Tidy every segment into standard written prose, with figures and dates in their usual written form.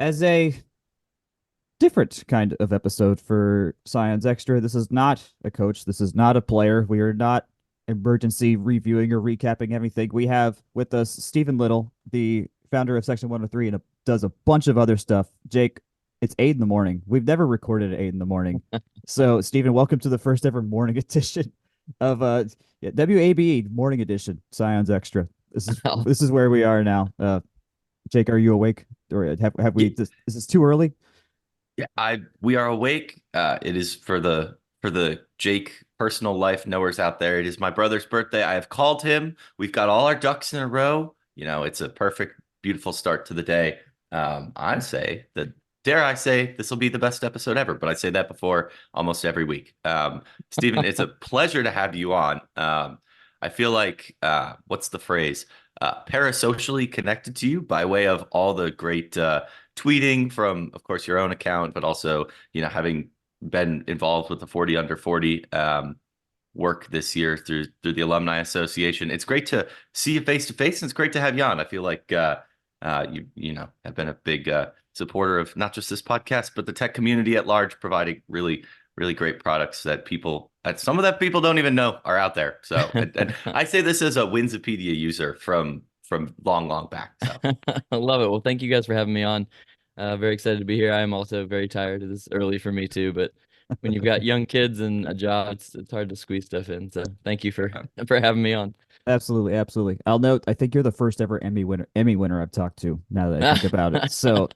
as a different kind of episode for Scions Extra. This is not a coach. This is not a player. We are not emergency reviewing or recapping everything. We have with us Stephen Little, the founder of Section 103, and does a bunch of other stuff. Jake, it's 8 in the morning. We've never recorded at 8 in the morning. So, Stephen, welcome to the first ever morning edition of WABE Morning Edition, Scions Extra. This is Oh, this is where we are now. Jake, are you awake? Or have we? yeah, Is this too early? yeah, we are awake. It is for the Jake personal life knowers out there. It is my brother's birthday. I have called him. We've got all our ducks in a row. It's a perfect, beautiful start to the day. I say that, dare I say, this will be the best episode ever, but I say that before almost every week. Stephen, it's a pleasure to have you on. I feel like, what's the phrase? Parasocially connected to you by way of all the great tweeting from, of course, your own account, but also, having been involved with the 40 under 40 work this year through the Alumni Association. It's great to see you face to face, and it's great to have you on. I feel like you have been a big supporter of not just this podcast, but the tech community at large, providing really, really great products that some of that people don't even know are out there. So, and I say this as a Winsipedia user from long, long back. So. I love it. Well, thank you guys for having me on. Very excited to be here. I am also very tired. It is early for me too, but when you've got young kids and a job, it's hard to squeeze stuff in. So thank you for for having me on. Absolutely, absolutely. I'll note. I think you're the first ever Emmy winner I've talked to. Now that I think about it, so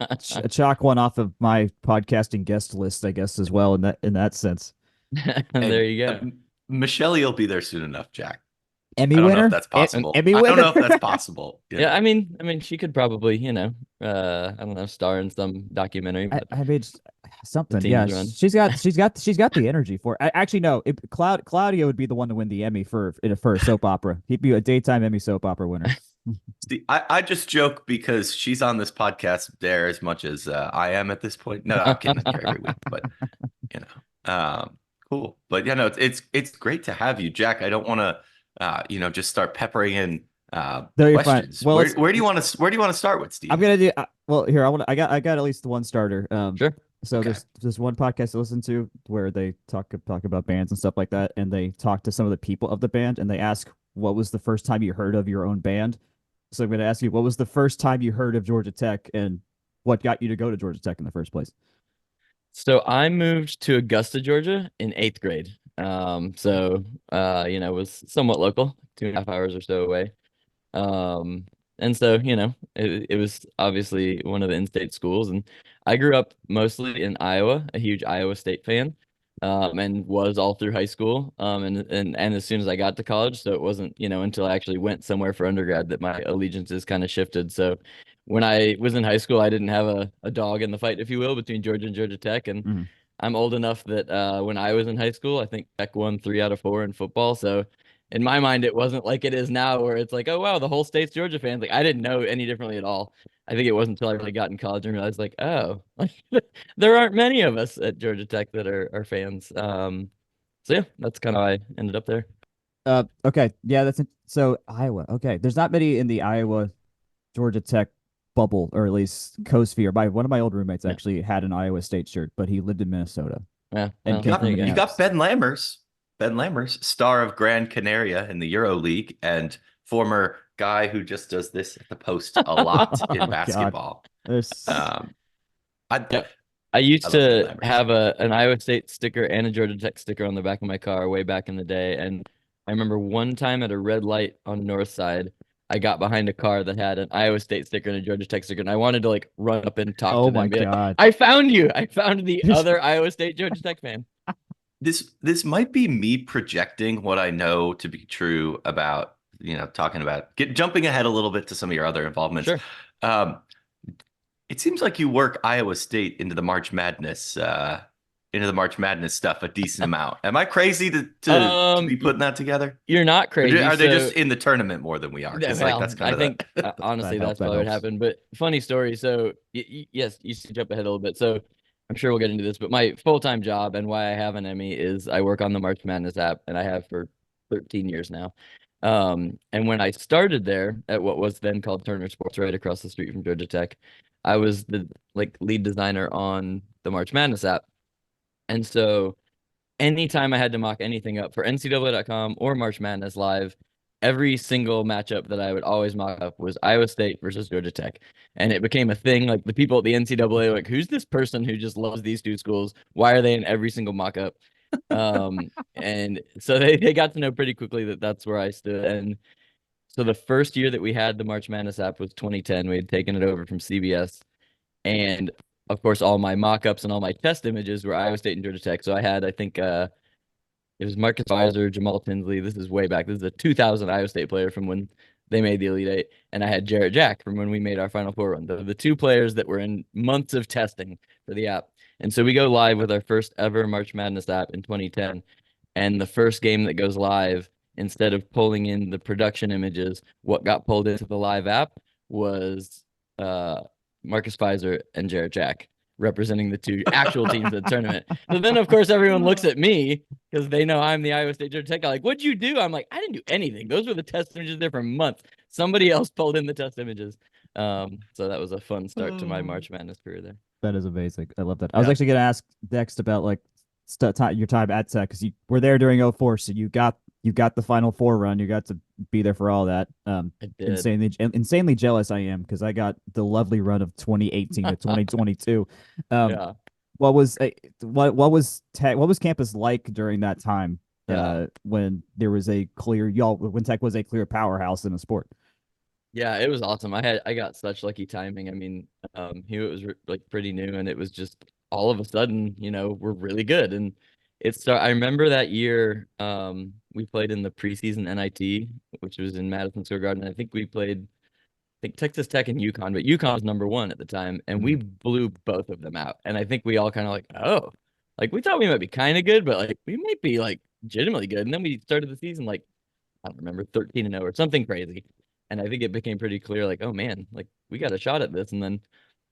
chalk one off of my podcasting guest list, I guess, as well. In that sense, There And you go. Michelle will be there soon enough, Jack. Emmy I don't know if winner, that's possible. Emmy I don't winner. know if that's possible. Yeah, I mean, she could probably, I don't know, star in some documentary, I, but I mean, the something. Yeah, team's run. she's got the energy for it. Actually, no. Claudio would be the one to win the Emmy for a soap opera. He'd be a daytime Emmy soap opera winner. See, I just joke because she's on this podcast there as much as I am at this point. No, I'm kidding. I'm here every week, but you cool. But yeah, no, it's great to have you, Jack. I don't want to, just start peppering in No, you're fine. questions. Well, Where do you want to start with, I'm Steve? gonna do well here. I got at least one starter. Sure. So Okay. there's one podcast I listen to where they talk about bands and stuff like that, and they talk to some of the people of the band, and they ask what was the first time you heard of your own band. So I'm gonna ask you, what was the first time you heard of Georgia Tech, and what got you to go to Georgia Tech in the first place? So I moved to Augusta, Georgia in eighth grade. Was somewhat local, 2.5 hours or so away. Um, and so, it was obviously one of the in-state schools. And I grew up mostly in Iowa, a huge Iowa State fan, and was all through high school. And as soon as I got to college, so it wasn't, until I actually went somewhere for undergrad that my allegiances kind of shifted. So when I was in high school, I didn't have a dog in the fight, if you will, between Georgia and Georgia Tech. And Mhm. I'm old enough that when I was in high school, I think Tech won 3 out of 4 in football. So in my mind, it wasn't like it is now, where it's like, oh wow, the whole state's Georgia fans. Like I didn't know any differently at all. I think it wasn't until I really got in college and realized, like, oh, like there aren't many of us at Georgia Tech that are fans. So yeah, that's kind of how I ended up there. Okay, yeah, so Iowa. Okay, there's not many in the Iowa Georgia Tech bubble, or at least cosphere. One of my old roommates Yeah, actually had an Iowa State shirt, but he lived in Minnesota yeah. and Well, You came got from there you you go. got Minneapolis. Ben Lammers, star of Gran Canaria in the Euro League and former guy who just does this at the post a lot in Oh God, basketball. there's Um, I Yep. I I used love Ben to Lammers. have an Iowa State sticker and a Georgia Tech sticker on the back of my car way back in the day. And I remember one time at a red light on North Side, I got behind a car that had an Iowa State sticker and a Georgia Tech sticker, and I wanted to like run up and talk oh to them my and be like, God. "I found you! I found the other Iowa State Georgia Tech fan." This might be me projecting what I know to be true about, talking about jumping ahead a little bit to some of your other involvements. Sure. Um, it seems like you work Iowa State into the March Madness stuff a decent amount. Am I crazy to be putting that together? You're not Or crazy. are they just So in the tournament more than we are? yeah, Because like well, that's kind I of think That honestly helps. that's That probably what helps. happened. But funny story. So yes, you should jump ahead a little bit. So I'm sure we'll get into this, but my full-time job and why I have an Emmy is I work on the March Madness app, and I have for 13 years now. And when I started there at what was then called Turner Sports, right across the street from Georgia Tech, I was the lead designer on the March Madness app. And so anytime I had to mock anything up for NCAA.com or March Madness Live, every single matchup that I would always mock up was Iowa State versus Georgia Tech. And it became a thing. Like the people at the NCAA were like, who's this person who just loves these two schools? Why are they in every single mock up? And so they got to know pretty quickly that that's where I stood. And so the first year that we had the March Madness app was 2010. We had taken it over from CBS. And of course, all my mock-ups and all my test images were Iowa State and Georgia Tech. So I had, I think, it was Marcus Weiser, Jamal Tinsley. This is way back. This is a 2000 Iowa State player from when they made the Elite Eight. And I had Jarrett Jack from when we made our Final Four run. The two players that were in months of testing for the app. And so we go live with our first ever March Madness app in 2010. And the first game that goes live, instead of pulling in the production images, what got pulled into the live app was Marcus Weiser and Jarrett Jack representing the two actual teams in the tournament. So then, of course, everyone looks at me because they know I'm the Iowa State Georgia Tech guy. Like, what'd you do? I'm like, I didn't do anything. Those were the test images there for months. Somebody else pulled in the test images. So that was a fun start to my March Madness career there. That is amazing. I love that. I was actually going to ask next about like your time at Tech because you were there during 04, so you got the Final Four run. You got to be there for all that. I did. Insanely jealous I am because I got the lovely run of 2018 to 2022. Yeah. What was campus like during that time? When there was when Tech was a clear powerhouse in the sport. Yeah, it was awesome. I got such lucky timing. I mean, Hewitt was like pretty new, and it was just all of a sudden, we're really good. And I remember that year, we played in the preseason NIT, which was in Madison Square Garden. I think we played, Texas Tech and UConn, but UConn was number one at the time, and we blew both of them out. And I think we all kind of like, oh, like we thought we might be kind of good, but like we might be like legitimately good. And then we started the season like I don't remember 13-0 or something crazy. And I think it became pretty clear, like, oh man, like we got a shot at this. And then,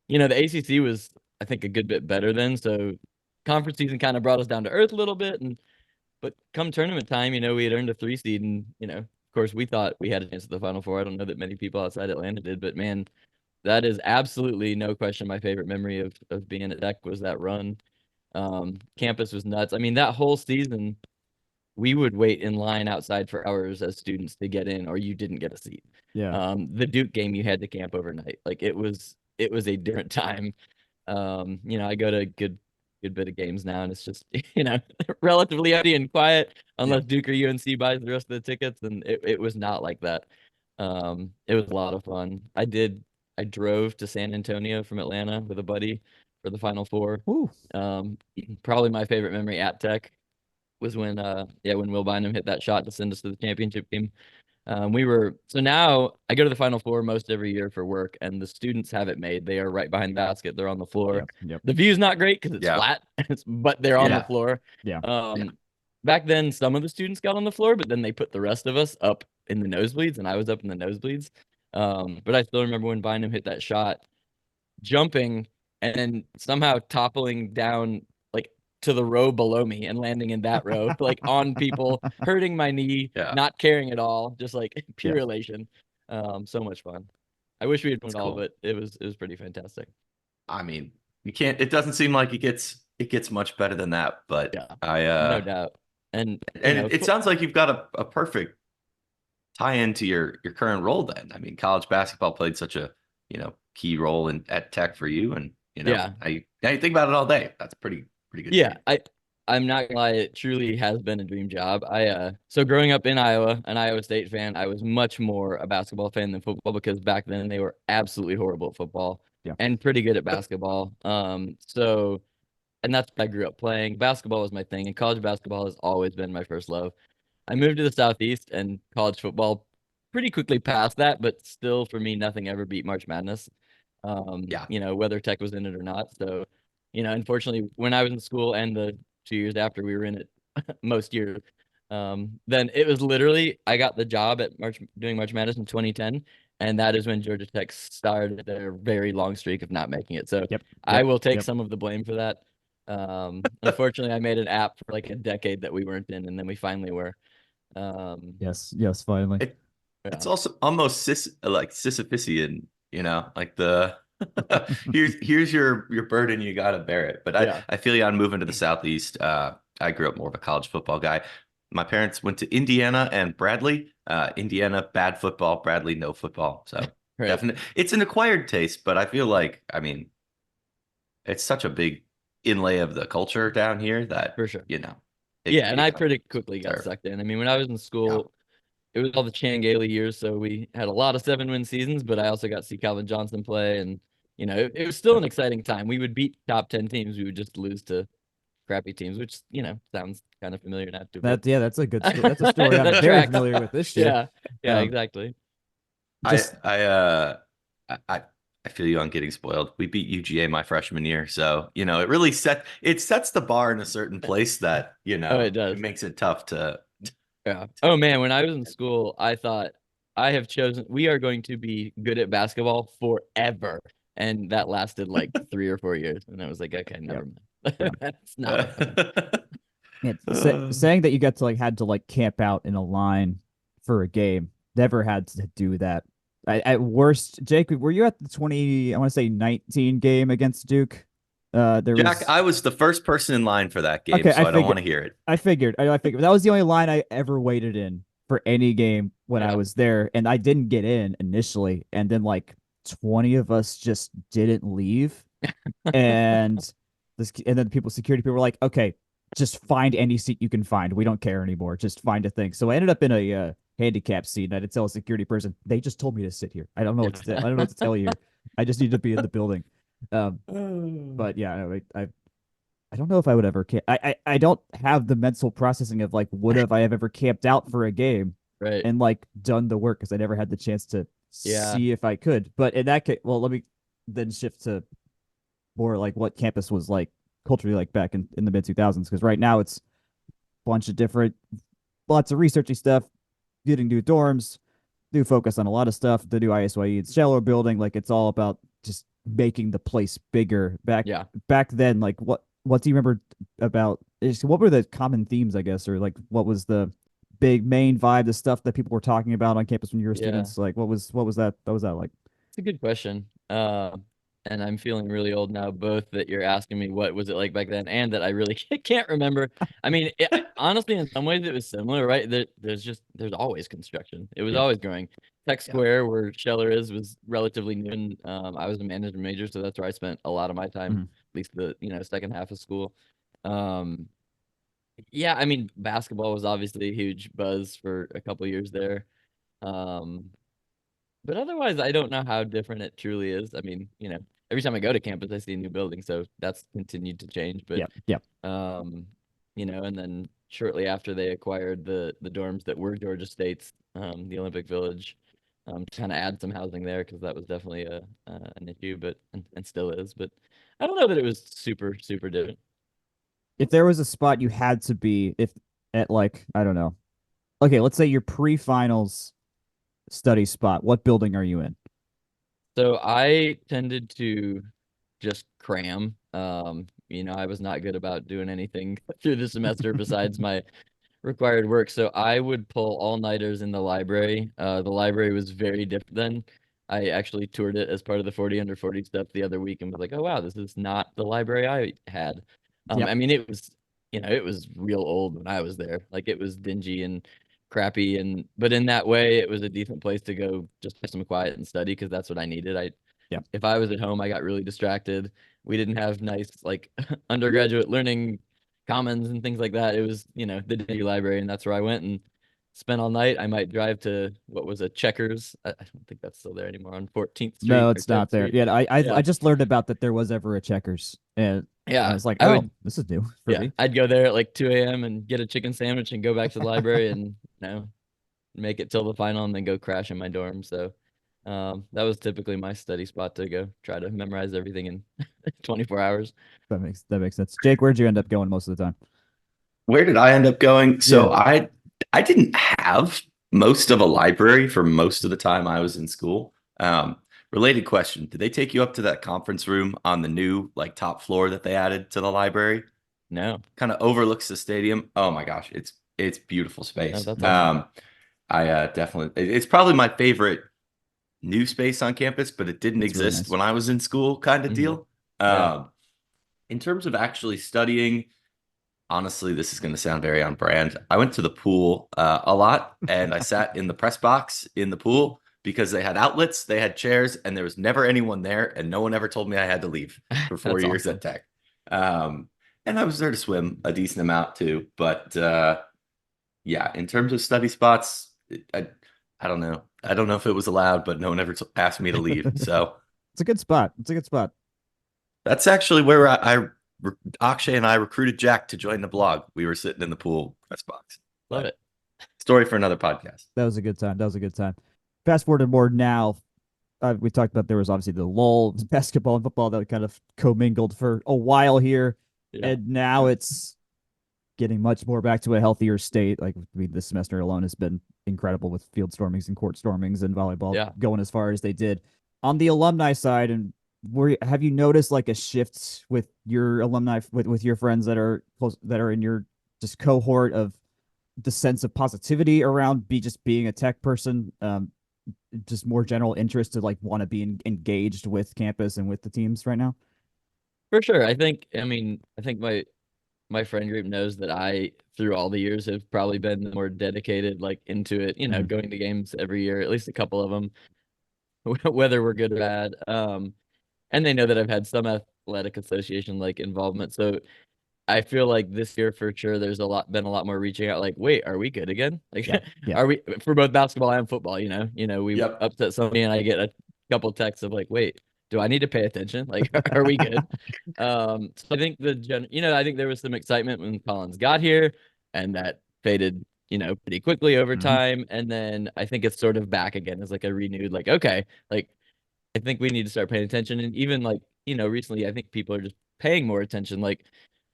the ACC was, I think, a good bit better then. So conference season kind of brought us down to earth a little bit. But come tournament time, we had earned a 3 seed, and of course, we thought we had a chance at the Final Four. I don't know that many people outside Atlanta did, but man, that is absolutely no question my favorite memory of being at Tech was that run. Campus was nuts. I mean, that whole season, we would wait in line outside for hours as students to get in, or you didn't get a seat. Yeah. The Duke game, you had to camp overnight. Like it was a different time. I go to a good bit of games now, and it's just relatively empty and quiet unless Duke or UNC buys the rest of the tickets, and it was not like that. It was a lot of fun. I drove to San Antonio from Atlanta with a buddy for the Final Four. Ooh. Probably my favorite memory at Tech was when Will Bynum hit that shot to send us to the championship game. So now I go to the Final Four most every year for work, and the students have it made. They are right behind the basket. They're on the floor. Yep. The view's not great because it's flat, but they're on the floor. Back then, some of the students got on the floor, but then they put the rest of us up in the nosebleeds, and I was up in the nosebleeds. But I still remember when Bynum hit that shot, jumping and then somehow toppling down like to the row below me and landing in that row, like on people, hurting my knee, not caring at all, just like pure elation. So much fun. I wish we had won it all, but it was pretty fantastic. I mean, you can't. It doesn't seem like it gets much better than that, but no doubt. And it sounds like you've got a perfect tie into your current role then. I mean, college basketball played such a key role at Tech for you, and now you think about it all day. That's pretty good. Yeah, I'm not gonna lie, it truly has been a dream job. So growing up in Iowa, an Iowa State fan, I was much more a basketball fan than football because back then they were absolutely horrible at football and pretty good at basketball. And that's what I grew up playing. Basketball was my thing, and college basketball has always been my first love. I moved to the Southeast, and college football pretty quickly passed that, but still, for me, nothing ever beat March Madness. Whether Tech was in it or not. So, unfortunately, when I was in school and the 2 years after we were in it most years, then it was literally I got the job at doing March Madness in 2010. And that is when Georgia Tech started their very long streak of not making it. So I will take some of the blame for that. Unfortunately, I made an app for like a decade that we weren't in, and then we finally were. Yes, finally. It's also almost like Sisyphusian, like the Here's your burden. You got to bear it. But Yeah. I feel you on moving to the Southeast. I grew up more of a college football guy. My parents went to Indiana and Bradley. Indiana, bad football. Bradley, no football. So Right. definitely, it's an acquired taste. But I feel like, I mean, it's such a big inlay of the culture down here that, For sure. you know, Yeah, and it I kind of pretty quickly got served. sucked in. I mean, when I was in Yeah. school, it was all the Chan Gailey years, so we had a lot of 7-win seasons, but I also got to see Calvin Johnson play, and it was still an exciting time. We would beat top 10 teams, we would just lose to crappy teams, which sounds kind of familiar now too, but That's a good story. That's a story I'm that very tracks. familiar with this year. Yeah, yeah, Um, exactly. I just I I I feel you on getting spoiled. We beat UGA my freshman year, so it sets the bar in a certain place that Oh, it it does. makes it tough to. Yeah. Oh man, when I was in school, I thought we are going to be good at basketball forever. And that lasted like 3 or 4 years. And I was like, okay, yeah, never mind. yeah. That's not what happened. Saying that you got to had to camp out in a line for a game. Never had to do that. At worst, Jake, were you at the 20? I want to say 19 game against Duke. There Jack, was I was the first person in line for that game, okay. so I don't want to hear it. I figured that was the only line I ever waited in for any game when I Yeah. was there, and I didn't get in initially, and then 20 of us just didn't leave, and and then security people were like, okay, just find any seat you can find. We don't care anymore. Just find a thing. So I ended up in a handicap seat, and I had to tell a security person, they just told me to sit here. I don't know I don't know what to tell you. I just need to be in the building. Um, but yeah, I don't know if I would ever I don't have the mental processing of would have I have ever camped out for a game Right. and done the work because I never had the chance to Yeah. see if I could. But in that case, well, let me then shift to more what campus was culturally back in the mid 2000s, because right now it's a bunch of different, lots of researchy stuff, getting new dorms, new focus on a lot of stuff, the new ISYE, it's shallow building, it's all about just making the place bigger. Yeah. Back then, what do you remember about what were the common themes, I guess, or what was the big main vibe, the stuff that people were talking about on campus when you were Yeah. students? What was that like? It's a good question. And I'm feeling really old now, both that you're asking me what was it like back then, and that I really can't remember. I mean, honestly, in some ways it was similar, right? There's always construction. It was Yeah. always growing. Tech Yeah. Square, where Scheller is, was relatively new, and I was a management major, so that's where I spent a lot of my time, Mhm. at least the second half of school. Um, yeah, I mean, basketball was obviously a huge buzz for a couple years there. Um, but otherwise, I don't know how different it truly is. I mean, every time I go to campus, I see a new building, so that's continued to change. But Yeah. Yeah. um, and then shortly after they acquired the dorms that were Georgia State's, the Olympic Village, to kind of add some housing there because that was definitely an issue, but and still is. But I don't know that it was super super different. If there was a spot you had to be, if at I don't know. Okay, let's say your pre-finals study spot. What building are you in? So I tended to just cram. I was not good about doing anything through the semester besides my required work. So I would pull all-nighters in the library. The library was very different then. I actually toured it as part of the 40 under 40 stuff the other week and was like, oh wow, this is not the library I had. Yep. I mean, it was real old when I was there. Like it was dingy and crappy, but in that way it was a decent place to go just have some quiet and study because that's what I needed. Yep. If I was at home, I got really distracted. We didn't have nice undergraduate learning commons and things like that. It was, the day library, and that's where I went and spent all night. I might drive to what was a Checkers. I don't think that's still there anymore on 14th No, Street or it's not 10th there. Street. Yeah, I Yeah. just learned about that there was ever a Checkers, and I Yeah. was like, I oh, would this is new for Yeah, me. I'd go there at like 2 a.m. and get a chicken sandwich and go back to the library and make it till the final and then go crash in my dorm. So that was typically my study spot to go try to memorize everything in 24 hours. That makes sense. Jake, where'd you end up going most of the time? Where did I end up going? Yeah. So I didn't have most of a library for most of the time I was in school. Related question: did they take you up to that conference room on the new top floor that they added to the library? No, Kind of overlooks the stadium. Oh my gosh, it's beautiful no, space. that's awesome. I definitely it's probably my favorite new space on campus, but it didn't It's really exist nice. when I was in school, kind of deal. Yeah. In terms of actually studying, honestly, this is going to sound very on brand. I went to the pool a lot, and I sat in the press box in the pool because they had outlets, they had chairs, and there was never anyone there, and no one ever told me I had to leave for 4 years Awesome. at Tech. And I was there to swim a decent amount too, but yeah, in terms of study spots, I don't know. I don't know if it was allowed, but no one ever asked me to leave. So It's a good spot. It's a good spot. that's actually where Akshay and I recruited Jack to join the blog. We were sitting in the pool press box. Love But it. story for another podcast. That was a good time. That was a good time. Fast forward to more now. We talked about there was obviously the lull, basketball and football that kind of commingled for a while here, Yeah. and now it's getting much more back to a healthier state. Like, I mean, this semester alone has been incredible with field stormings and court stormings and volleyball going as far as they did. On the alumni side, and have you noticed like a shift with your alumni, with your friends that are close, that are in your just cohort, of the sense of positivity around just being a Tech person, just more general interest to like want to be engaged with campus and with the teams right now? For sure. I think my friend group knows that I, through all the years, have probably been the more dedicated, like into it, going to games every year, at least a couple of them, whether we're good or bad. And they know that I've had some athletic association like involvement. So I feel like this year for sure, there's been a lot more reaching out. Like, wait, are we good again? Like, Yeah, yeah. are we, for both basketball and football? We Yep. upset somebody, and I get a couple texts of like, wait, do I need to pay attention? Like, are we good? So I think I think there was some excitement when Collins got here, and that faded, pretty quickly over time. And then I think it's sort of back again as like a renewed, like, okay, like I think we need to start paying attention. And even like, recently, I think people are just paying more attention. Like,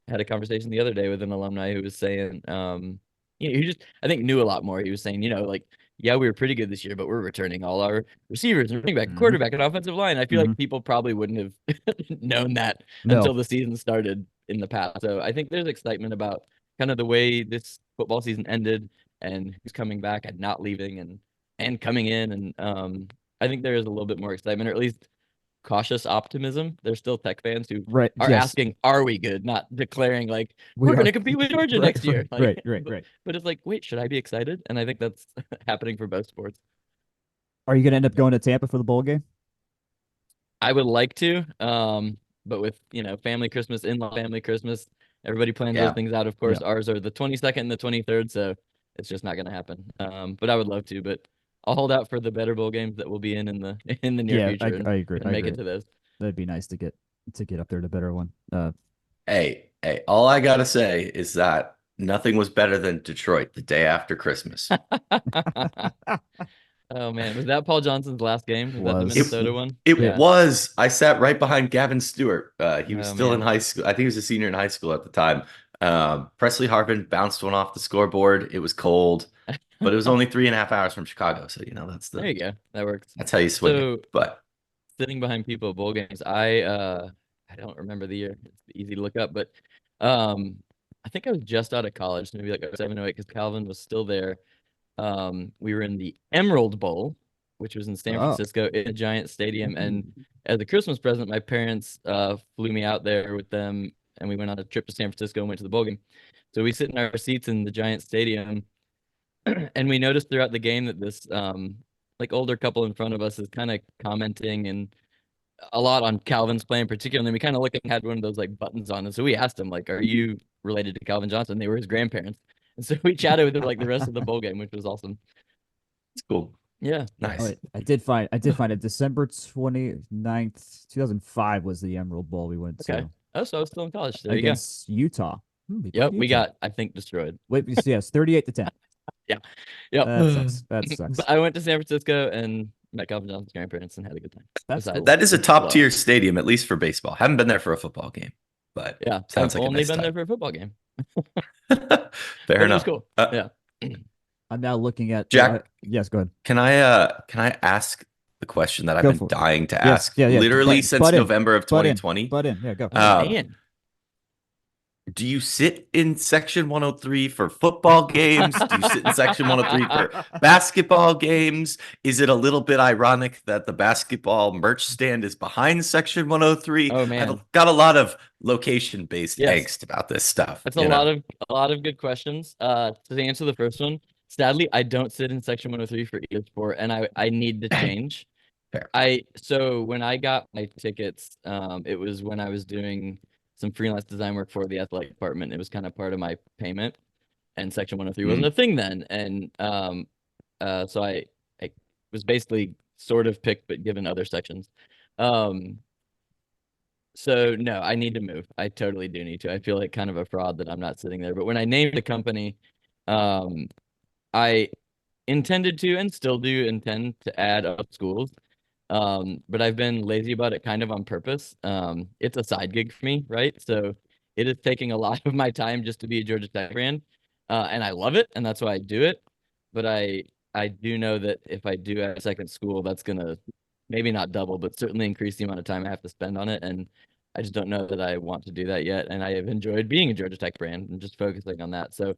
I had a conversation the other day with an alumni who was saying, he just, I think, knew a lot more. He was saying, like, yeah, we were pretty good this year, but we're returning all our receivers and running back, quarterback, and offensive line. I feel like people probably wouldn't have known that until the season started in the past. So I think there's excitement about kind of the way this football season ended, and who's coming back and not leaving, and coming in. And I think there is a little bit more excitement, or at least cautious optimism. There's still Tech fans who are asking, "Are we good?" Not declaring like we're going to compete with Georgia next year. Like, right. But it's like, wait, should I be excited? And I think that's happening for both sports. Are you going to end up going to Tampa for the bowl game? I would like to, but with family Christmas, in-law family Christmas, everybody plans those things out. Of course, ours are the 22nd and the 23rd, so it's just not going to happen. But I would love to, but I'll hold out for the better bowl games that we'll be in the near future. I agree. And make it to those. That'd be nice to get up there to better one. Hey, all I gotta say is that nothing was better than Detroit the day after Christmas. Oh man, was that Paul Johnson's last game? Was that the Minnesota one? It was. I sat right behind Gavin Stewart. He was still in high school. I think he was a senior in high school at the time. Presley Harvin bounced one off the scoreboard. It was cold, but it was only 3.5 hours from Chicago. So there you go. That works. That's how you swing it. But sitting behind people at bowl games, I don't remember the year. It's easy to look up, but I think I was just out of college, maybe like 07, 08, because Calvin was still there. We were in the Emerald Bowl, which was in San Francisco in a giant stadium. And as a Christmas present, my parents flew me out there with them, and we went on a trip to San Francisco and went to the bowl game. So we sit in our seats in the giant stadium, and we noticed throughout the game that this like older couple in front of us is kind of commenting and a lot on Calvin's play in particular. And then we kind of looked and had one of those like buttons on. And so we asked him, like, are you related to Calvin Johnson? They were his grandparents. And so we chatted with him like the rest of the bowl game, which was awesome. It's cool. Yeah. Nice. I did find it. December 29th, 2005 was the Emerald Bowl we went to. Okay. Oh, so I was still in college. There against Utah. Yep. We got, I think, destroyed. Wait, yes, 38-10. Yeah. Yep. That sucks. But I went to San Francisco and met Calvin Johnson's grandparents and had a good time. That's cool. That is a top tier stadium, at least for baseball. Haven't been there for a football game, but yeah, sounds like only been there for a football game. Fair enough. Cool. Yeah. I'm now looking at Jack. Yes, go ahead. Can I ask the question that I've been dying to ask? Yeah. Literally since November of 2020. But in, yeah, go. Man. do you sit in section 103 for football games? Do you sit in section 103 for basketball games? Is it a little bit ironic that the basketball merch stand is behind section 103? Oh man. I've got a lot of location-based Yes. angst about this stuff, That's you know. a lot of good questions. To answer the first one, sadly, I don't sit in section 103 for either sport, and I need to change. Fair. So when I got my tickets, it was when I was doing some freelance design work for the athletic department. It was kind of part of my payment, and section 103 wasn't a thing then. And so I was basically sort of picked but given other sections. Um, so no, I need to move. I totally do need to. I feel like kind of a fraud that I'm not sitting there. But when I named the company, um, I intended to and still do intend to add up schools. But I've been lazy about it kind of on purpose. It's a side gig for me, right? So it is taking a lot of my time just to be a Georgia Tech brand. And I love it, and that's why I do it. But I do know that if I do add a second school, that's gonna maybe not double, but certainly increase the amount of time I have to spend on it. And I just don't know that I want to do that yet. And I have enjoyed being a Georgia Tech brand and just focusing on that. So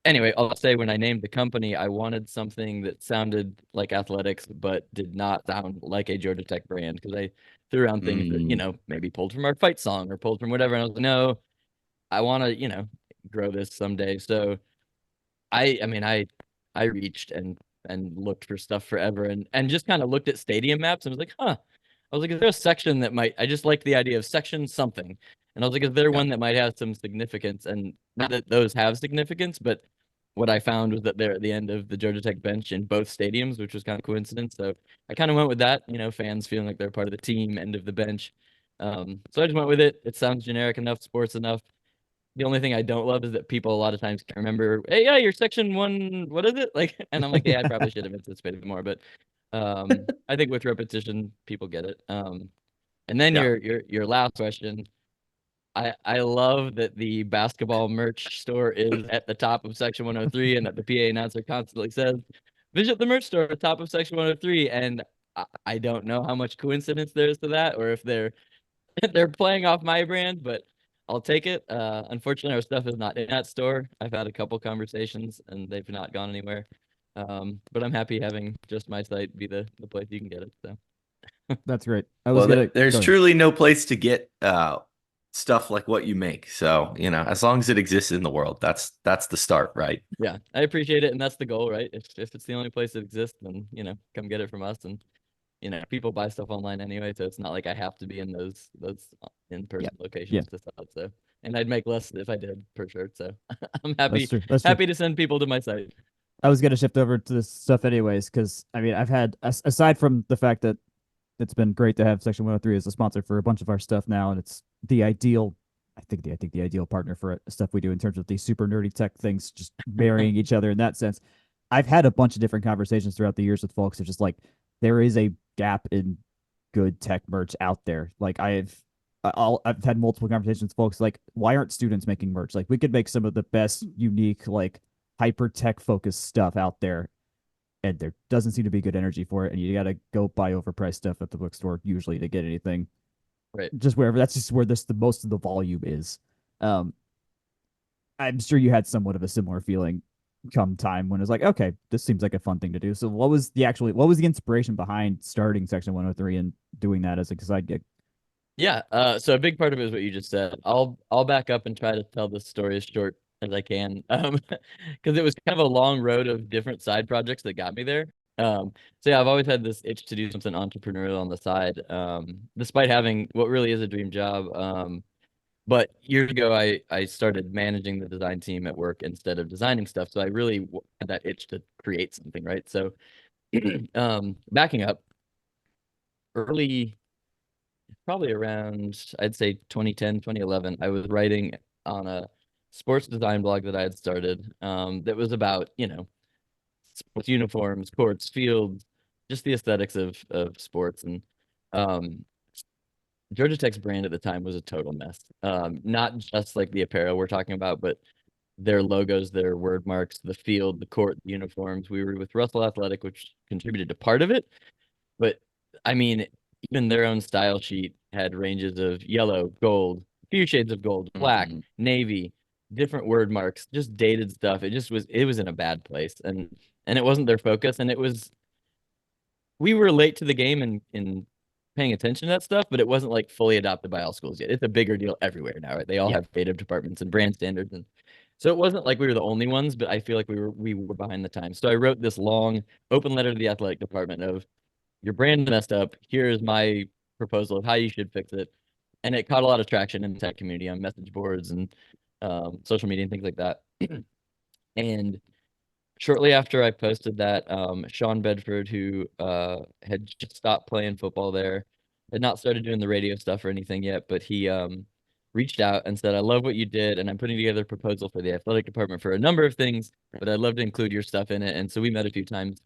anyway, I'll say when I named the company, I wanted something that sounded like athletics, but did not sound like a Georgia Tech brand because I threw around things that, maybe pulled from our fight song or pulled from whatever. And I was like, no, I want to, grow this someday. So I mean, I reached and looked for stuff forever and just kind of looked at stadium maps and was like, huh. I was like, is there a section that might, I just liked the idea of section something. And I was like, is there one that might have some significance? And not that those have significance, but what I found was that they're at the end of the Georgia Tech bench in both stadiums, which was kind of coincidence. So I kind of went with that, fans feeling like they're part of the team, end of the bench. So I just went with it. It sounds generic enough, sports enough. The only thing I don't love is that people a lot of times can't remember, hey, yeah, you're section one, what is it? Like, and I'm like, yeah, I probably should have anticipated more, but I think with repetition, people get it. And then your last question, I love that the basketball merch store is at the top of section 103 and that the PA announcer constantly says, visit the merch store at the top of section 103. And I don't know how much coincidence there is to that or if they're playing off my brand, but I'll take it. Unfortunately, our stuff is not in that store. I've had a couple conversations and they've not gone anywhere. But I'm happy having just my site be the place you can get it. So That's great. There's truly no place to get stuff like what you make. So, as long as it exists in the world, that's the start, right? Yeah, I appreciate it, and that's the goal, right? If it's the only place that exists, then come get it from us. And people buy stuff online anyway, so it's not like I have to be in those in-person locations to sell it. So, and I'd make less if I did per shirt. So I'm happy happy to send people to my site. I was gonna shift over to this stuff anyways, because I mean I've had aside from the fact that it's been great to have Section 103 as a sponsor for a bunch of our stuff now, and it's the ideal. I think the ideal partner for stuff we do in terms of these super nerdy tech things, just marrying each other in that sense. I've had a bunch of different conversations throughout the years with folks. It's just like there is a gap in good tech merch out there. Like I've had multiple conversations with folks like, why aren't students making merch? Like we could make some of the best, unique, like hyper tech focused stuff out there, and there doesn't seem to be good energy for it. And you got to go buy overpriced stuff at the bookstore usually to get anything. Right. Just wherever. That's just where the most of the volume is. I'm sure you had somewhat of a similar feeling come time when it was like, okay, this seems like a fun thing to do. So what was the inspiration behind starting Section 103 and doing that as a side gig? Yeah, so a big part of it is what you just said. I'll back up and try to tell this story as short as I can. Because it was kind of a long road of different side projects that got me there. So yeah, I've always had this itch to do something entrepreneurial on the side. Despite having what really is a dream job. But years ago, I started managing the design team at work instead of designing stuff. So I really had that itch to create something, right? So, backing up, probably around, I'd say 2010, 2011, I was writing on a sports design blog that I had started. That was about sports uniforms, courts, fields, just the aesthetics of sports. And Georgia Tech's brand at the time was a total mess. Not just like the apparel we're talking about, but their logos, their word marks, the field, the court, the uniforms. We were with Russell Athletic, which contributed to part of it. But I mean, even their own style sheet had ranges of yellow, gold, few shades of gold, black, Mhm. navy, different word marks, just dated stuff. It was in a bad place, and it wasn't their focus, and we were late to the game in paying attention to that stuff, but it wasn't like fully adopted by all schools yet. It's a bigger deal everywhere now, right? They all Yeah. have creative departments and brand standards, and so it wasn't like we were the only ones, but I feel like we were behind the times. So I wrote this long open letter to the athletic department of your brand messed up. Here's my proposal of how you should fix it, and it caught a lot of traction in the tech community on message boards and social media and things like that. And shortly after I posted that, Sean Bedford, who had just stopped playing football there, had not started doing the radio stuff or anything yet, but he reached out and said, "I love what you did, and I'm putting together a proposal for the athletic department for a number of things, but I'd love to include your stuff in it." And so we met a few times,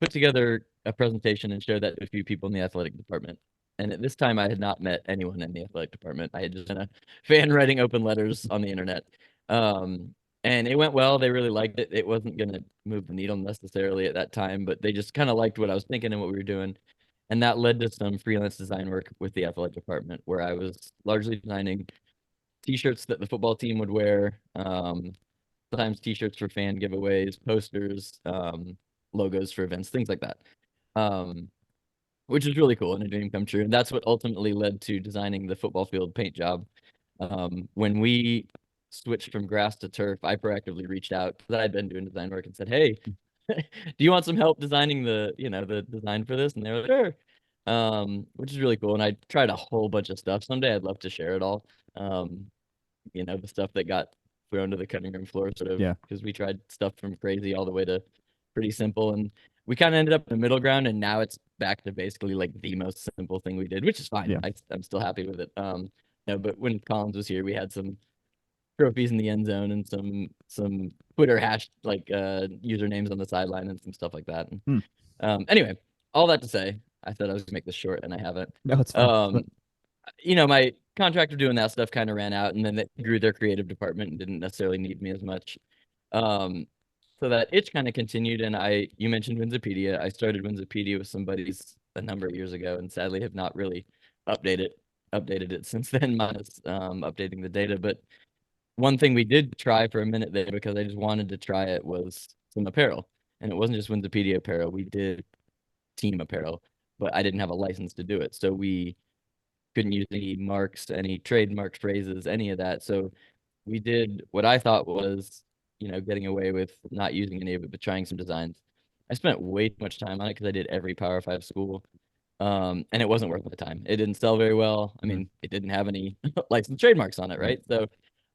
put together a presentation, and showed that to a few people in the athletic department. And at this time, I had not met anyone in the athletic department. I had just been a fan writing open letters on the internet. Um, and it went well. They really liked it. It wasn't going to move the needle necessarily at that time, but they just kind of liked what I was thinking and what we were doing. And that led to some freelance design work with the athletic department, where I was largely designing t-shirts that the football team would wear, sometimes t-shirts for fan giveaways, posters, logos for events, things like that. Um, which is really cool and a dream come true. And that's what ultimately led to designing the football field paint job. When we switched from grass to turf, I proactively reached out that I'd been doing design work and said, "Hey, do you want some help designing the design for this?" And they were like, "Sure." Which is really cool. And I tried a whole bunch of stuff. Someday I'd love to share it all. Um, the stuff that got thrown to the cutting room floor, sort of, Yeah. because we tried stuff from crazy all the way to pretty simple. And we kind of ended up in the middle ground, and now it's back to basically like the most simple thing we did, which is fine. Yeah. I'm still happy with it. But when Collins was here, we had some trophies in the end zone and some Twitter hash like usernames on the sideline and some stuff like that. And, Hmm. anyway, all that to say, I thought I was gonna make this short, and I haven't. No, it's fine. Um, my contractor doing that stuff kind of ran out, and then they grew their creative department and didn't necessarily need me as much. Um, so that itch kind of continued, and you mentioned Winsipedia. I started Winsipedia with some buddies a number of years ago, and sadly have not really updated updated it since then, minus updating the data. But one thing we did try for a minute there, because I just wanted to try it, was some apparel. And it wasn't just Winsipedia apparel. We did team apparel, but I didn't have a license to do it. So we couldn't use any marks, any trademark phrases, any of that. So we did what I thought was, getting away with not using any of it, but trying some designs. I spent way too much time on it because I did every Power Five school. And it wasn't worth my time. It didn't sell very well. I mean, it didn't have any licensed trademarks on it, right? So,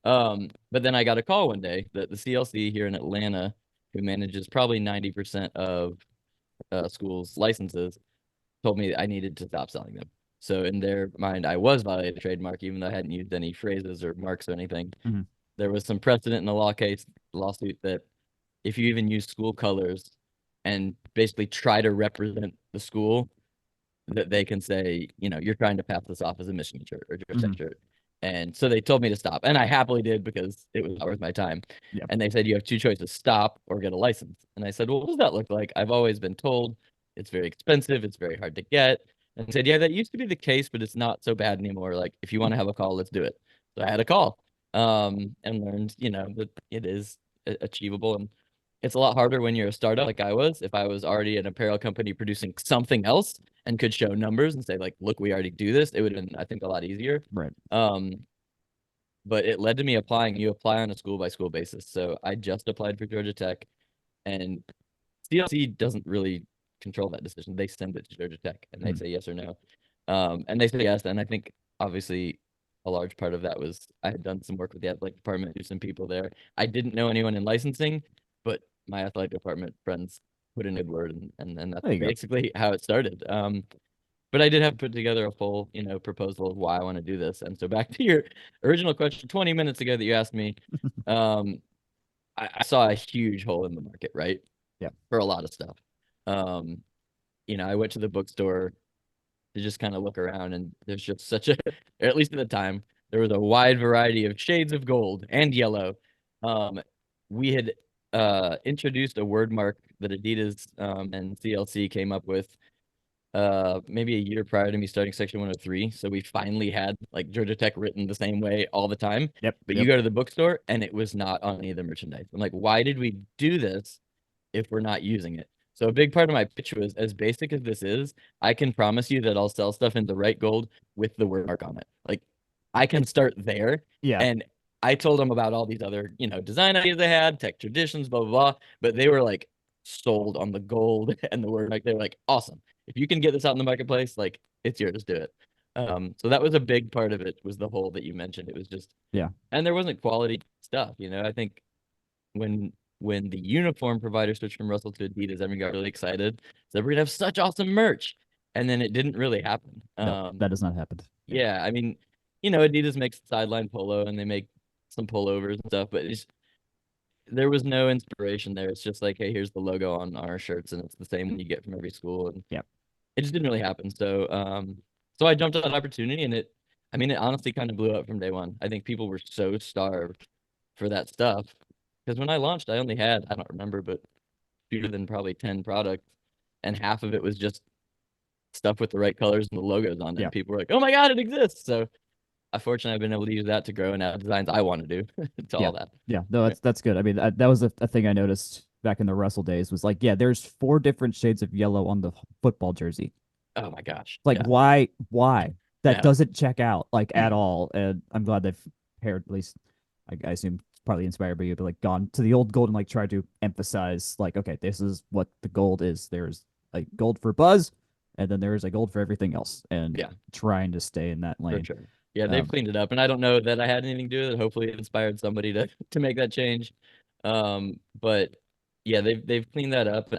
but then I got a call one day that the CLC here in Atlanta, who manages probably 90% of schools' licenses, told me I needed to stop selling them. So in their mind, I was violating a trademark, even though I hadn't used any phrases or marks or anything. Mhm. There was some precedent in the lawsuit, that if you even use school colors and basically try to represent the school, that they can say, you're trying to pass this off as a Michigan shirt or Georgia Tech shirt. And so they told me to stop. And I happily did, because it was not worth my time. Yeah. And they said, you have two choices: stop or get a license. And I said, well, what does that look like? I've always been told it's very expensive, it's very hard to get. And they said, yeah, that used to be the case, but it's not so bad anymore. Like, if you want to have a call, let's do it. So I had a call, and learned, that it is achievable. And it's a lot harder when you're a startup like I was. If I was already an apparel company producing something else and could show numbers and say, like, look, we already do this, it would have been, I think, a lot easier. Right. But it led to me applying. You apply on a school by school basis. So I just applied for Georgia Tech, and CLC doesn't really control that decision. They send it to Georgia Tech and they say yes or no. And they say yes. And I think obviously a large part of that was I had done some work with the athletic department, knew some people there. I didn't know anyone in licensing, but my athletic department friends put in a good word, and that's basically how it started. But I did have put together a full, proposal of why I want to do this. And so back to your original question 20 minutes ago that you asked me, I saw a huge hole in the market, right? Yeah. For a lot of stuff. I went to the bookstore to just kind of look around, and there's just such a, or at least at the time, there was a wide variety of shades of gold and yellow. We had introduced a word mark that Adidas and CLC came up with maybe a year prior to me starting Section 103. So we finally had like Georgia Tech written the same way all the time. Yep. But you Yep. go to the bookstore and it was not on any of the merchandise. I'm like, why did we do this if we're not using it? So a big part of my pitch was, as basic as this is, I can promise you that I'll sell stuff in the right gold with the word mark on it. Like I can start there. Yeah. And I told them about all these other, design ideas they had, tech traditions, blah, blah, blah. But they were like sold on the gold and the word. Like they're like, awesome. If you can get this out in the marketplace, like it's yours, do it. So that was a big part of it, was the hole that you mentioned. It was just, Yeah. and there wasn't quality stuff. I think when the uniform provider switched from Russell to Adidas, everyone got really excited. So we're gonna have such awesome merch, and then it didn't really happen. No, that does not happen. Yeah, I mean, Adidas makes sideline polo and they make some pullovers and stuff, but there was no inspiration there. It's just like, hey, here's the logo on our shirts, and it's the same one you get from every school, and Yep. it just didn't really happen. So I jumped at that opportunity, and it honestly kind of blew up from day one. I think people were so starved for that stuff because when I launched, I only had, I don't remember, but fewer than probably 10 products, and half of it was just stuff with the right colors and the logos on it. Yeah. People were like, "Oh my God, it exists!" So fortunately, I've been able to use that to grow and add designs I want to do to all that. Yeah, no, that's good. I mean, that was a thing I noticed back in the Russell days was like, yeah, there's 4 different shades of yellow on the football jersey. Oh my gosh. Like, Yeah. why? That No. doesn't check out like at all. And I'm glad they've paired, at least I assume partly inspired by you, but like gone to the old gold and like tried to emphasize like, okay, this is what the gold is. There's a gold for Buzz, and then there's a gold for everything else. And Yeah, trying to stay in that for lane. sure. Yeah, they've cleaned it up, and I don't know that I had anything to do with it. Hopefully, it inspired somebody to make that change. But yeah, they've cleaned that up.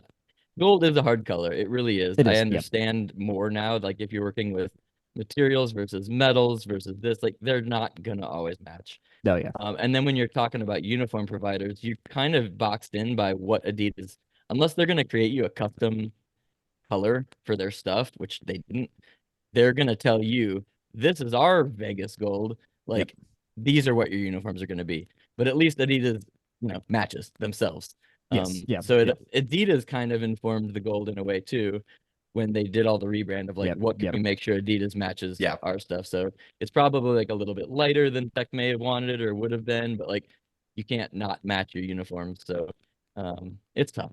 Gold is a hard color. It really is. It I is. Yep. understand more now. Like if you're working with materials versus metals versus this, like they're not gonna always match. Oh yeah. And then when you're talking about uniform providers, you're kind of boxed in by what Adidas, unless they're gonna create you a custom color for their stuff, which they didn't. They're gonna tell you this is our Vegas gold. Like these are what your uniforms are gonna be. But at least Adidas, matches themselves. Yes. Yeah. So Adidas kind of informed the gold in a way too, when they did all the rebrand of like what can we make sure Adidas matches our stuff. So it's probably like a little bit lighter than Tech may have wanted it or would have been, but like you can't not match your uniforms. So it's tough.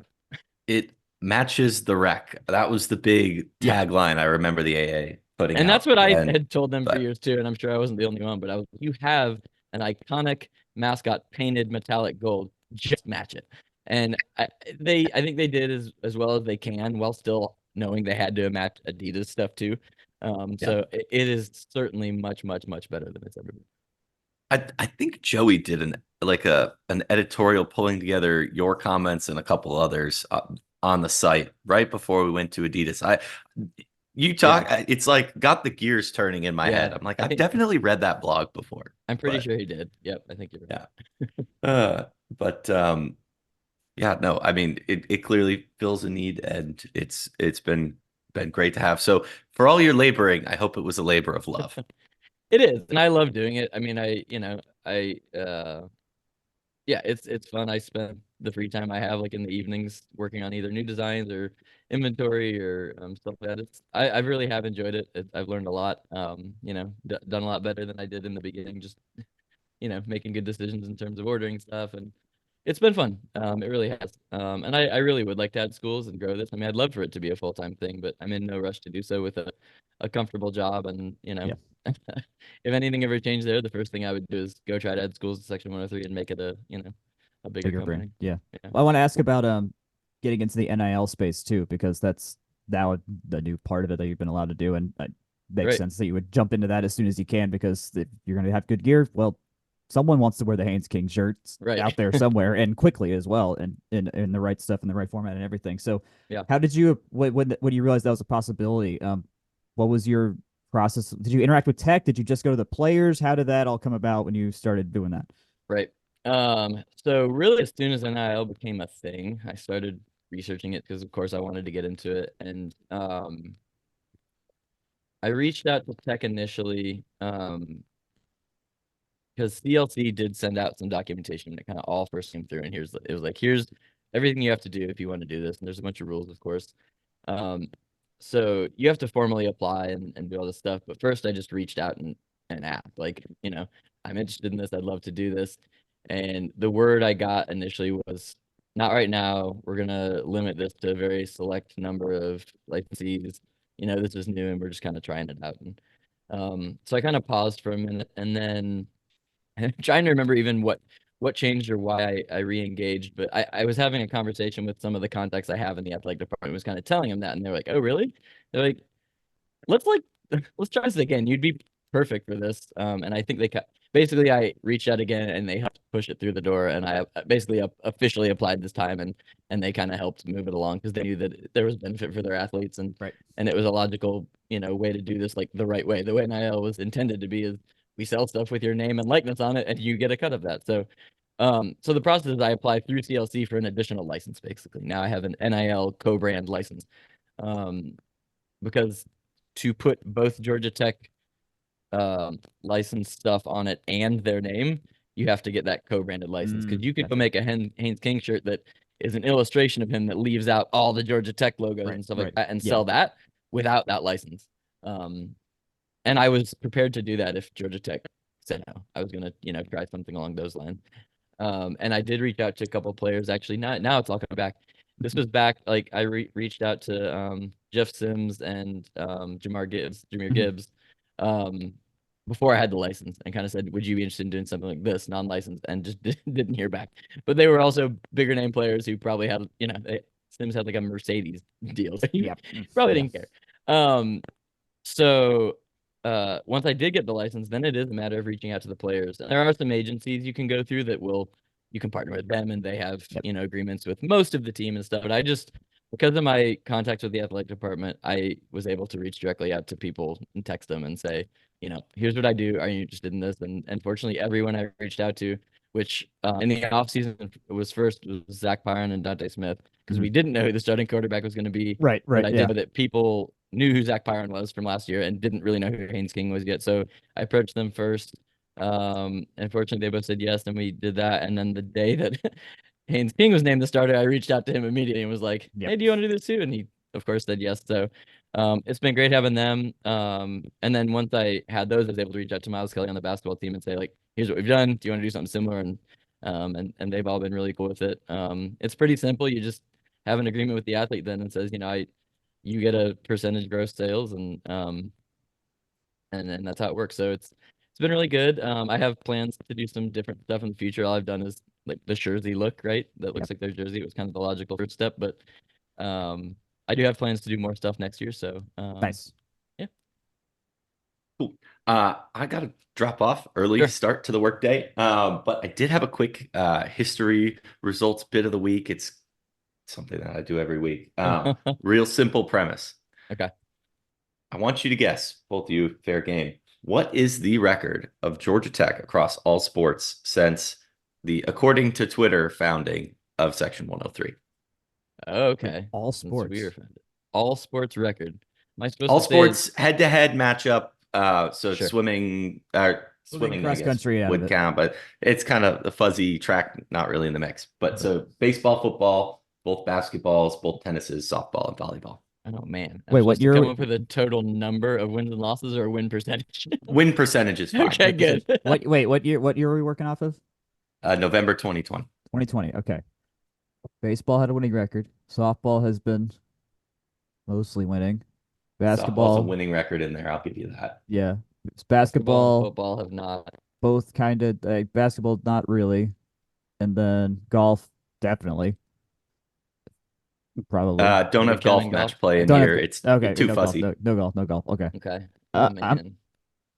It matches the rec. That was the big tagline I remember the AA putting And out. that's what I had told them for years too. And I'm sure I wasn't the only one, but I was, you have an iconic mascot painted metallic gold, just match it. And I think they did as well as they can while still knowing they had to match Adidas stuff too. So it is certainly much, much, much better than it's ever been. I think Joey did an editorial pulling together your comments and a couple others on the site right before we went to Adidas. It's like got the gears turning in my head. I'm like, I've definitely read that blog before. I'm pretty sure he did. Yep, I think you're right. But yeah, no, I mean it clearly fills a need, and it's been great to have. So for all your laboring, I hope it was a labor of love. It is, and I love doing it. I mean, yeah, it's fun. I spend the free time I have like in the evenings working on either new designs or inventory or stuff like that. I really have enjoyed it. I've learned a lot. Done a lot better than I did in the beginning. Just making good decisions in terms of ordering stuff, and it's been fun. It really has. And I really would like to add schools and grow this. I mean, I'd love for it to be a full-time thing, but I'm in no rush to do so with a comfortable job. And if anything ever changed there, the first thing I would do is go try to add schools to Section 103 and make it a bigger company. Brand. Yeah. Well, I want to ask about getting into the NIL space too, because that's now the new part of it that you've been allowed to do, and it makes sense that you would jump into that as soon as you can, because if you're going to have good gear, well, someone wants to wear the Haynes King shirts out there somewhere, and quickly as well, and in the right stuff in the right format and everything. So how did you when you realized that was a possibility? What was your process? Did you interact with tech? Did you just go to the players? How did that all come about when you started doing that? Right. So really, as soon as NIL became a thing, I started researching it because, of course, I wanted to get into it. And I reached out to tech initially because CLC did send out some documentation when it kind of all first came through. And here's everything you have to do if you want to do this. And there's a bunch of rules, of course. So you have to formally apply and do all this stuff. But first, I just reached out and asked, like, I'm interested in this. I'd love to do this. And the word I got initially was, not right now. We're gonna limit this to a very select number of licensees. This is new, and we're just kind of trying it out. And so I kind of paused for a minute, and then trying to remember even what changed or why I re-engaged. But I was having a conversation with some of the contacts I have in the athletic department, was kind of telling them that, and they're like, "Oh, really?" They're like, "Let's let's try this again. You'd be perfect for this." And I think basically I reached out again, and they helped push it through the door, and I basically officially applied this time, and they kind of helped move it along because they knew that there was benefit for their athletes, and Right. and it was a logical way to do this, like the right way, the way NIL was intended to be, is we sell stuff with your name and likeness on it, and you get a cut of that. So the process is I apply through CLC for an additional license. Basically, now I have an NIL co-brand license, um, because to put both Georgia Tech license stuff on it and their name, you have to get that co-branded license, because you could go Gotcha. make a Haynes King shirt that is an illustration of him that leaves out all the Georgia Tech logos Right, and stuff right. like that, and Yeah. sell that without that license. And I was prepared to do that if Georgia Tech said no. I was gonna, try something along those lines. And I did reach out to a couple of players. Actually, now it's all coming back. This was back, like I reached out to Jeff Sims and Jameer Gibbs, um, before I had the license, and kind of said, "Would you be interested in doing something like this, non-licensed?" And just didn't hear back. But they were also bigger name players who probably had, Sims had like a Mercedes deal, so he Yeah. probably Yeah. didn't care. So once I did get the license, then it is a matter of reaching out to the players. There are some agencies you can go through that you can partner with them, and they have, Yep. agreements with most of the team and stuff. But I just, because of my contacts with the athletic department, I was able to reach directly out to people and text them and say, here's what I do. Are you interested in this? And fortunately, everyone I reached out to, which in the offseason was Zach Byron and Dante Smith, because we didn't know who the starting quarterback was going to be. Right, But right. I Yeah. did know that people knew who Zach Byron was from last year and didn't really know who Haynes King was yet. So I approached them first. And fortunately, they both said yes, and we did that. And then the day that Haynes King was named the starter, I reached out to him immediately and was like, Yep. "Hey, do you want to do this too?" And he, of course, said yes. So it's been great having them. And then once I had those, I was able to reach out to Miles Kelly on the basketball team and say, like, "Here's what we've done. Do you want to do something similar?" And they've all been really cool with it. It's pretty simple. You just have an agreement with the athlete then, and says, you get a percentage gross sales, and then that's how it works. So it's been really good. I have plans to do some different stuff in the future. All I've done is like the jersey look, right? That looks Yep. like their jersey. It was kind of the logical first step, but I do have plans to do more stuff next year. So Nice. yeah. Cool. I got to drop off early Sure. start to the workday. But I did have a quick history results bit of the week. It's something that I do every week. Real simple premise. Okay. I want you to guess, both of you, fair game. What is the record of Georgia Tech across all sports since according to Twitter, founding of Section 103? Okay. All Since sports. we were founded. All sports record. Am I supposed All to say sports head-to-head matchup. So Sure. swimming, Swimming, I cross guess, country out of would it. count, but it's kind of a fuzzy track, not really in the mix. But so baseball, football, both basketballs, both tennises, softball, and volleyball. Oh man. Wait, what supposed to year? come up with a total number of wins and losses or a win percentage? Win percentage is fine. Okay, good. What year? What year are we working off of? November 2020. 2020. Okay. Baseball had a winning record. Softball has been mostly winning. Softball's a Basketball, winning record in there. I'll give you that. yeah. It's Basketball and basketball, football have not. both kind of basketball, not really, and then golf, definitely, probably. Don't Are we have golf counting match golf? play in Don't have here. go- It's okay. too No golf. fuzzy. No golf. No golf. Okay. Okay. Oh I'm man.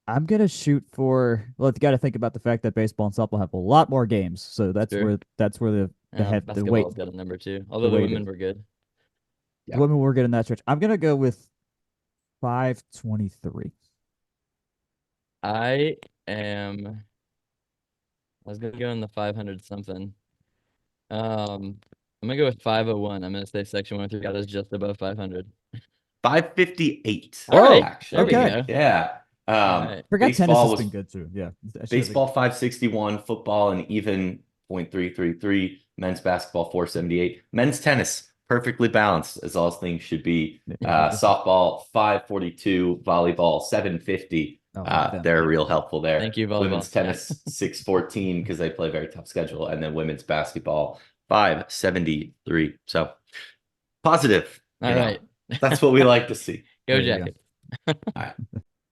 I'm gonna shoot for. Well, you got to think about the fact that baseball and softball have a lot more games, so that's Sure. where the the weight Basketball's got a number two. Although the weight women is. were good. Yeah. The women were getting that stretch. I'm gonna go with 523. I am. I was gonna go in the 500 something. I'm gonna go with 501. I'm gonna say Section 103 got us just above 500. 558. All right. Actually. There we Okay. go. Yeah. All right. Forgot tennis Baseball has was been good too. Yeah. baseball 561, football an even .333, men's basketball 478, men's tennis perfectly balanced as all things should be. Yeah. Softball 542, volleyball 750. Oh, look at them. They're real helpful there. Thank you, Women's volleyball. tennis 614 because they play a very tough schedule, and then women's basketball 573. So positive. All right. That's what we like to see. Go There you go. Jackets. All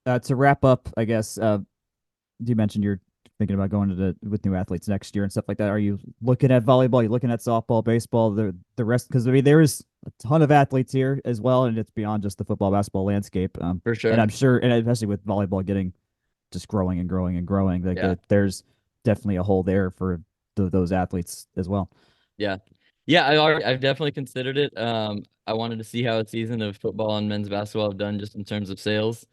right. To wrap up, I guess you mentioned you're thinking about going with new athletes next year and stuff like that. Are you looking at volleyball? Are you looking at softball, baseball, the rest? Because I mean, there is a ton of athletes here as well, and it's beyond just the football, basketball landscape. For sure. And I'm sure, and especially with volleyball getting just growing and growing and growing, like Yeah. there's definitely a hole there for those athletes as well. Yeah. I've definitely considered it. I wanted to see how a season of football and men's basketball have done just in terms of sales.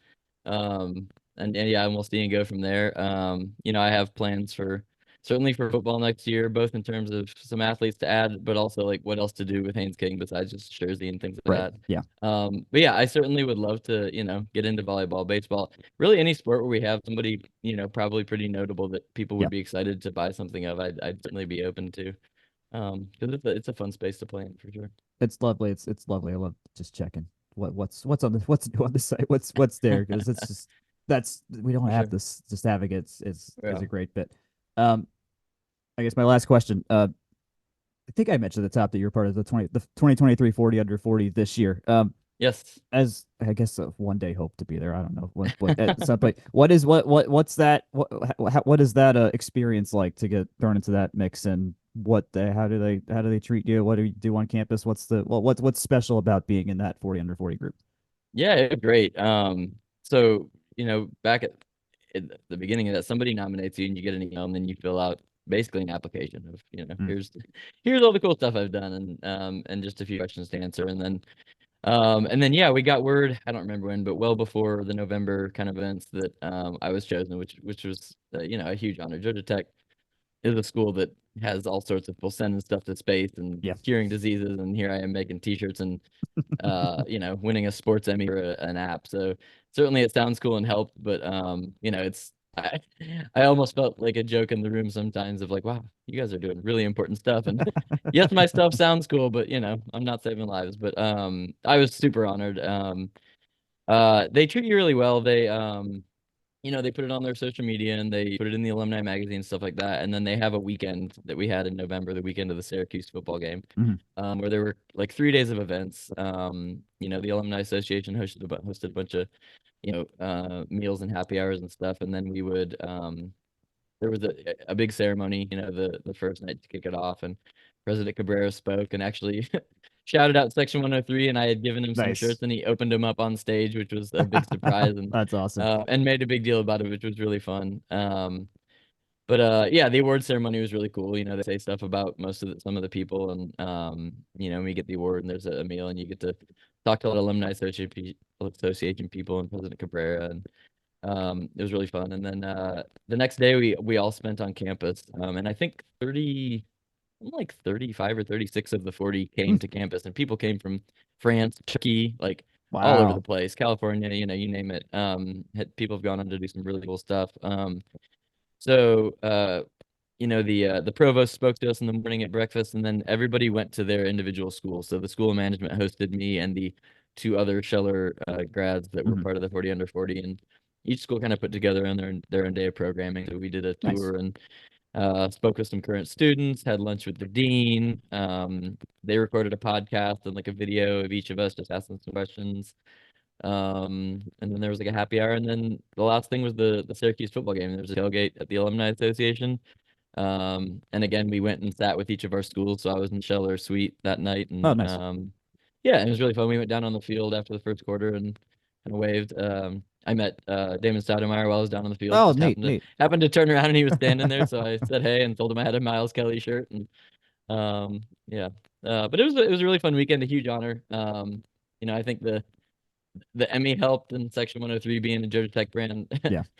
And yeah, and we'll see and go from there. I have plans certainly for football next year, both in terms of some athletes to add, but also like what else to do with Haynes King besides just jersey and things like Right. that. Yeah. But yeah, I certainly would love to, get into volleyball, baseball, really any sport where we have somebody, probably pretty notable that people would be excited to buy something of. I'd certainly be open to. Because it's a fun space to play in for sure. It's lovely. It's lovely. I love just checking what's new on the site. What's there, because it's just we don't have this. Just having it's a great bit. I guess my last question. I think I mentioned at the top that you're part of the 2023 40 under 40 this year. Yes. As I guess one day hope to be there. I don't know what at some point. What's that? What is that experience like to get thrown into that mix, and how do they treat you? What do you do on campus? What's special about being in that 40 under 40 group? Yeah, it's great. So back at the beginning of that, somebody nominates you and you get an email, and then you fill out basically an application of here's all the cool stuff I've done, and just a few questions to answer, and then yeah, we got word, I don't remember when, but well before the November kind of events, that I was chosen, which was a huge honor. Georgia Tech is a school that has all sorts of people sending stuff to space and curing diseases, and here I am making T-shirts and winning a sports Emmy for an app. So certainly it sounds cool and helped, but it's I almost felt like a joke in the room sometimes of like, wow, you guys are doing really important stuff. And yes, my stuff sounds cool, but I'm not saving lives. But I was super honored. They treat you really well. They put it on their social media and they put it in the alumni magazine and stuff like that. And then they have a weekend that we had in November, the weekend of the Syracuse football game, where there were like 3 days of events. The Alumni Association hosted a bunch of, meals and happy hours and stuff. And then we would, there was a big ceremony, the first night to kick it off. And President Cabrera spoke and actually shouted out Section 103, and I had given him some shirts, and he opened them up on stage, which was a big surprise, and That's awesome. And made a big deal about it, which was really fun. But yeah, the award ceremony was really cool. They say stuff about some of the people, and we get the award, and there's a meal, and you get to talk to a lot of alumni association people and President Cabrera, and it was really fun. And then the next day we all spent on campus, and I think 35 or 36 of the 40 came to campus, and people came from France, Turkey, like all over the place, California, you name it. People have gone on to do some really cool stuff. So the provost spoke to us in the morning at breakfast, and then everybody went to their individual schools. So the school of management hosted me and the 2 other Scheller grads that were part of the 40 under 40, and each school kind of put together on their own day of programming. So we did a tour and spoke with some current students, had lunch with the dean. They recorded a podcast and like a video of each of us just asking some questions. And then there was like a happy hour, and then the last thing was the Syracuse football game. There was a tailgate at the Alumni Association. And again, we went and sat with each of our schools. So I was in Scheller Suite that night, and yeah, it was really fun. We went down on the field after the first quarter and waved. I met Damon Stoudemire while I was down on the field. Oh, Just neat. Happened to turn around and he was standing there, so I said hey and told him I had a Miles Kelly shirt, and yeah. But it was a really fun weekend, a huge honor. I think the Emmy helped, and Section 103 being a Georgia Tech brand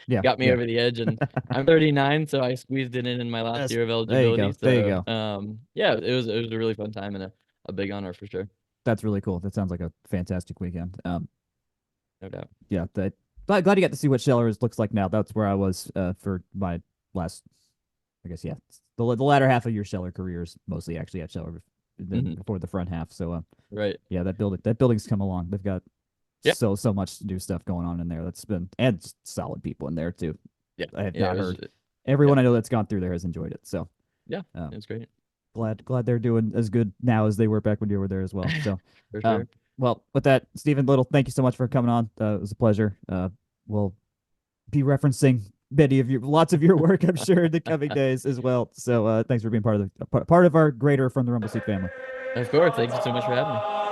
got me over the edge, and I'm 39, so I squeezed it in my last year of eligibility. There you go. Yeah, it was a really fun time and a big honor for sure. That's really cool. That sounds like a fantastic weekend. No doubt. Yeah, glad you got to see what Scheller looks like now. That's where I was for my last, I guess, the latter half of your Scheller career is mostly actually at Scheller. before the front half. So Right. yeah, that building's come along. They've got Yeah. so much new stuff going on in there. That's been and solid people in there too. Yeah. I have Yeah. not It was, heard. Everyone I know that's gone through there has enjoyed it. So yeah. um, It was great. glad they're doing as good now as they were back when you were there as well. So For sure. well, with that, Stephen Little, thank you so much for coming on. It was a pleasure. We'll be referencing lots of your work, I'm sure, in the coming days as well. So thanks for being part of our greater From the Rumble Seat family. Of course. Thank you so much for having me.